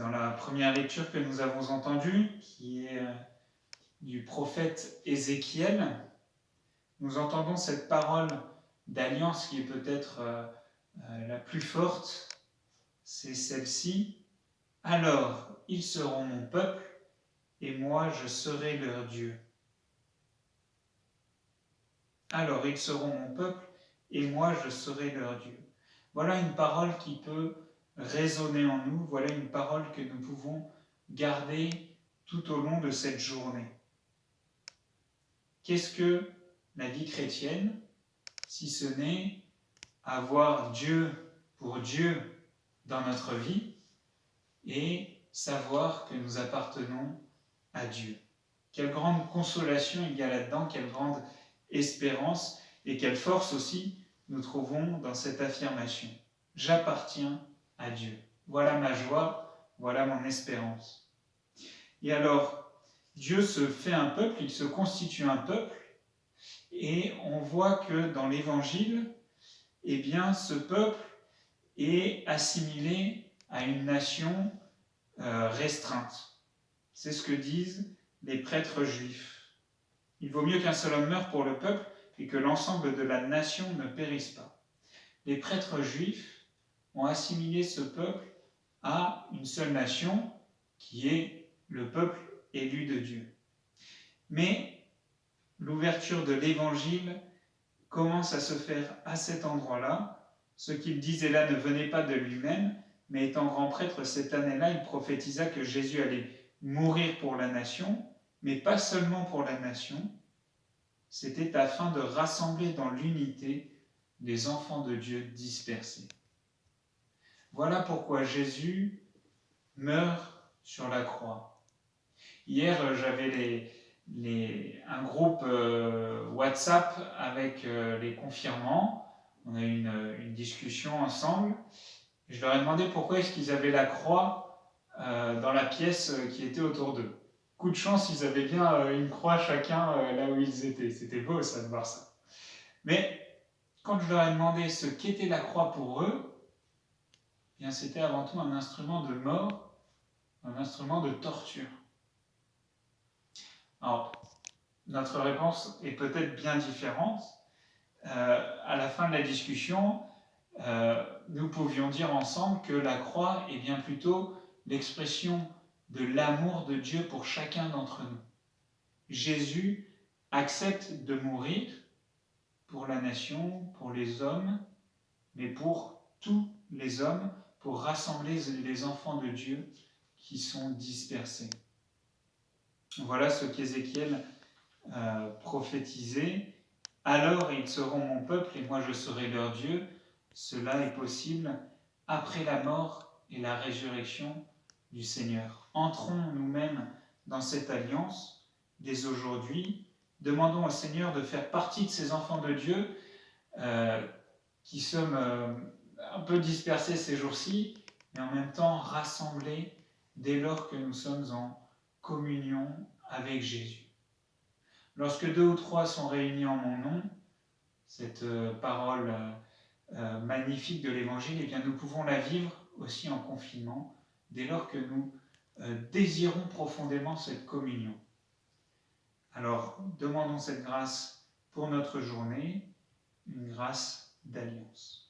dans la première lecture que nous avons entendue, qui est du prophète Ézéchiel, nous entendons cette parole d'alliance qui est peut-être la plus forte, c'est celle-ci. « Alors, ils seront mon peuple, et moi je serai leur Dieu. » Alors, ils seront mon peuple, et moi je serai leur Dieu. Voilà une parole qui peut résonner en nous, voilà une parole que nous pouvons garder tout au long de cette journée. Qu'est-ce que la vie chrétienne, si ce n'est avoir Dieu pour Dieu dans notre vie et savoir que nous appartenons à Dieu? Quelle grande consolation il y a là-dedans, quelle grande espérance et quelle force aussi nous trouvons dans cette affirmation. J'appartiens à Dieu. Voilà ma joie, voilà mon espérance. Et alors, Dieu se fait un peuple, il se constitue un peuple, et on voit que dans l'Évangile, eh bien, ce peuple est assimilé à une nation restreinte. C'est ce que disent les prêtres juifs. Il vaut mieux qu'un seul homme meure pour le peuple et que l'ensemble de la nation ne périsse pas. Les prêtres juifs ont assimilé ce peuple à une seule nation qui est le peuple élu de Dieu. Mais l'ouverture de l'Évangile commence à se faire à cet endroit-là. Ce qu'il disait là ne venait pas de lui-même, mais étant grand prêtre cette année-là, il prophétisa que Jésus allait mourir pour la nation, mais pas seulement pour la nation, c'était afin de rassembler dans l'unité les enfants de Dieu dispersés. Voilà pourquoi Jésus meurt sur la croix. Hier, j'avais un groupe WhatsApp avec les confirmants. On a eu une discussion ensemble. Je leur ai demandé pourquoi est-ce qu'ils avaient la croix dans la pièce qui était autour d'eux. Coup de chance, ils avaient bien une croix chacun là où ils étaient. C'était beau ça de voir ça. Mais quand je leur ai demandé ce qu'était la croix pour eux, eh bien, c'était avant tout un instrument de mort, un instrument de torture. Alors, notre réponse est peut-être bien différente. À la fin de la discussion, nous pouvions dire ensemble que la croix est bien plutôt l'expression de l'amour de Dieu pour chacun d'entre nous. Jésus accepte de mourir pour la nation, pour les hommes, mais pour tous les hommes, pour rassembler les enfants de Dieu qui sont dispersés. Voilà ce qu'Ézéchiel prophétisait. « Alors ils seront mon peuple et moi je serai leur Dieu. » Cela est possible après la mort et la résurrection du Seigneur. Entrons nous-mêmes dans cette alliance dès aujourd'hui. Demandons au Seigneur de faire partie de ces enfants de Dieu qui sommes un peu dispersés ces jours-ci, mais en même temps rassemblés dès lors que nous sommes en communion avec Jésus. Lorsque 2 ou 3 sont réunis en mon nom, cette parole magnifique de l'Évangile, eh bien, nous pouvons la vivre aussi en confinement, dès lors que nous désirons profondément cette communion. Alors, demandons cette grâce pour notre journée, une grâce d'alliance.